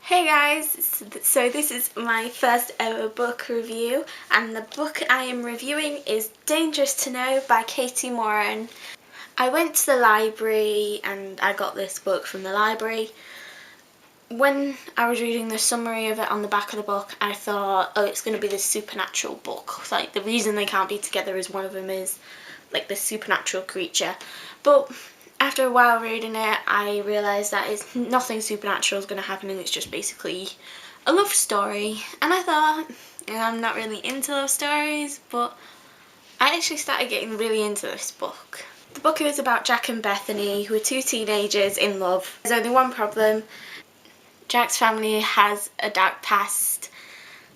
Hey guys, so this is my first ever book review, and the book I am reviewing is Dangerous to Know by Katie Moran. I went to the library and I got this book from the library. When I was reading the summary of it on the back of the book, I thought, oh, it's going to be this supernatural book. Like, the reason they can't be together is one of them is, like, this supernatural creature. But after a while reading it, I realised that it's nothing supernatural is going to happen and it's just basically a love story. And I thought, I'm not really into love stories, but I actually started getting really into this book. The book is about Jack and Bethany, who are two teenagers in love. There's only one problem. Jack's family has a dark past,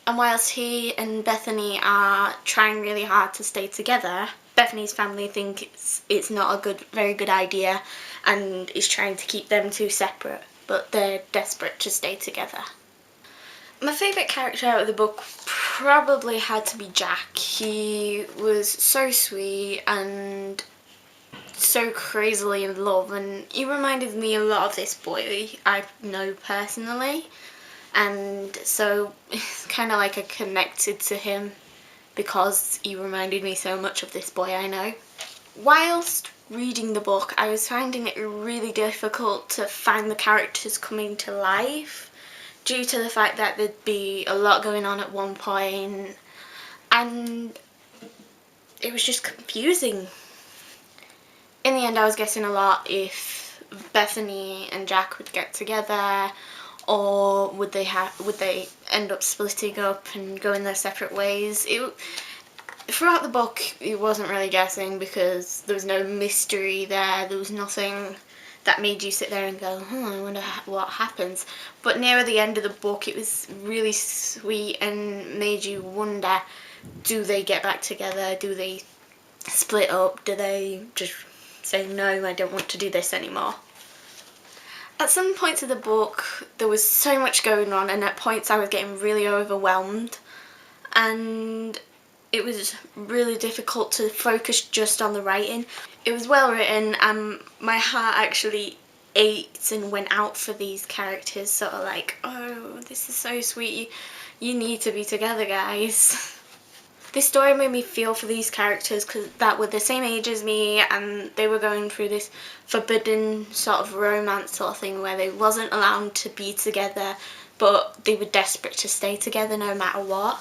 and whilst he and Bethany are trying really hard to stay together, Bethany's family think it's not a very good idea and is trying to keep them two separate, but they're desperate to stay together. My favourite character out of the book probably had to be Jack. He was so sweet and so crazily in love, and he reminded me a lot of this boy I know personally, and so it's kind of like I connected to him because he reminded me so much of this boy I know. Whilst reading the book, I was finding it really difficult to find the characters coming to life due to the fact that there'd be a lot going on at one point, and it was just confusing. In the end, I was guessing a lot if Bethany and Jack would get together, or would they end up splitting up and going their separate ways. Throughout the book, it wasn't really guessing because there was no mystery there. There was nothing that made you sit there and go, I wonder what happens. But near the end of the book, it was really sweet and made you wonder, do they get back together? Do they split up? Do they just say, no, I don't want to do this anymore? At some points of the book, there was so much going on, and at points I was getting really overwhelmed, and it was really difficult to focus just on the writing. It was well written, and my heart actually ached and went out for these characters, sort of like, oh, this is so sweet, you need to be together, guys. This story made me feel for these characters that were the same age as me, and they were going through this forbidden sort of romance sort of thing where they wasn't allowed to be together, but they were desperate to stay together no matter what.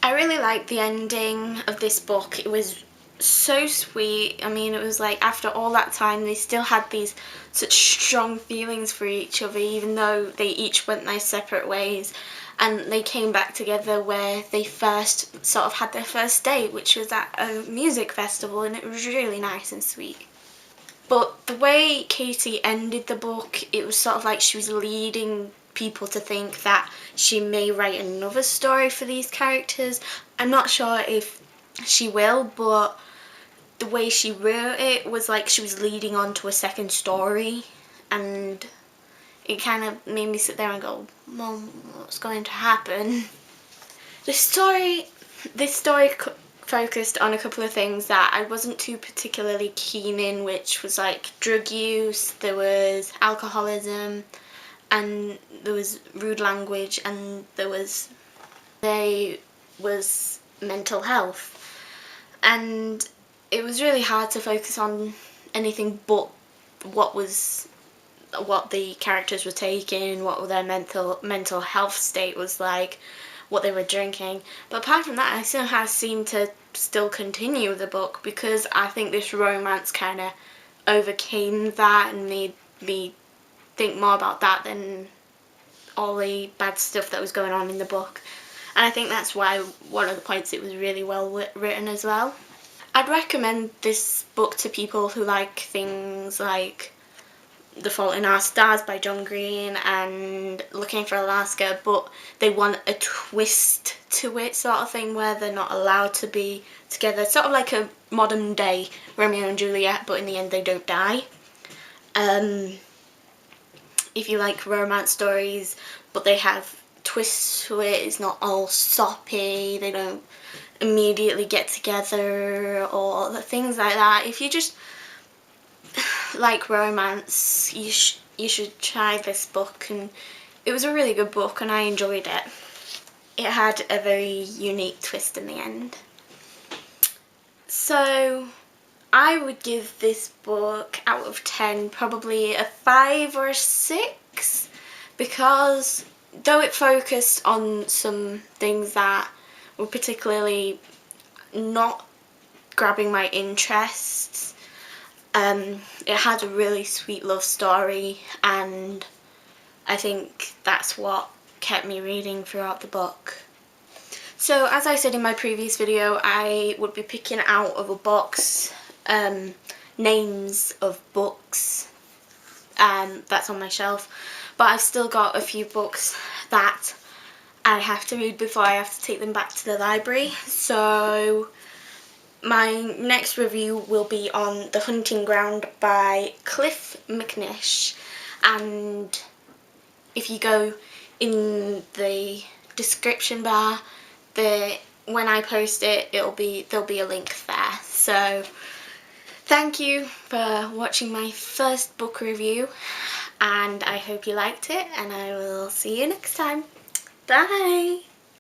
I really liked the ending of this book. It was so sweet. I mean, it was like after all that time they still had these such strong feelings for each other, even though they each went their separate ways, and they came back together where they first sort of had their first date, which was at a music festival, and it was really nice and sweet. But the way Katie ended the book, it was sort of like she was leading people to think that she may write another story for these characters. I'm not sure if she will, but the way she wrote it was like she was leading on to a second story, and it kind of made me sit there and go, Mom, what's going to happen? This story focused on a couple of things that I wasn't too particularly keen in, which was like drug use, there was alcoholism, and there was rude language, and there was mental health. And it was really hard to focus on anything but what the characters were taking, what their mental health state was like, what they were drinking. But apart from that, I somehow seemed to still continue the book because I think this romance kind of overcame that and made me think more about that than all the bad stuff that was going on in the book. And I think that's why one of the points it was really well written as well. I'd recommend this book to people who like things like The Fault in Our Stars by John Green and Looking for Alaska, but they want a twist to it sort of thing where they're not allowed to be together. Sort of like a modern day Romeo and Juliet, but in the end they don't die. If you like romance stories, but they have twists to it, it's not all soppy, they don't immediately get together or things like that. If you just like romance, you should try this book, and it was a really good book and I enjoyed it. It had a very unique twist in the end. So I would give this book out of 10 probably a 5 or a 6, because though it focused on some things that were particularly not grabbing my interests, it had a really sweet love story, and I think that's what kept me reading throughout the book. So as I said in my previous video, I would be picking out of a box names of books that's on my shelf, but I've still got a few books that I have to read before I have to take them back to the library. So my next review will be on The Hunting Ground by Cliff McNish, and if you go in the description bar, when I post it, there'll be a link there. So thank you for watching my first book review, and I hope you liked it, and I will see you next time. Bye!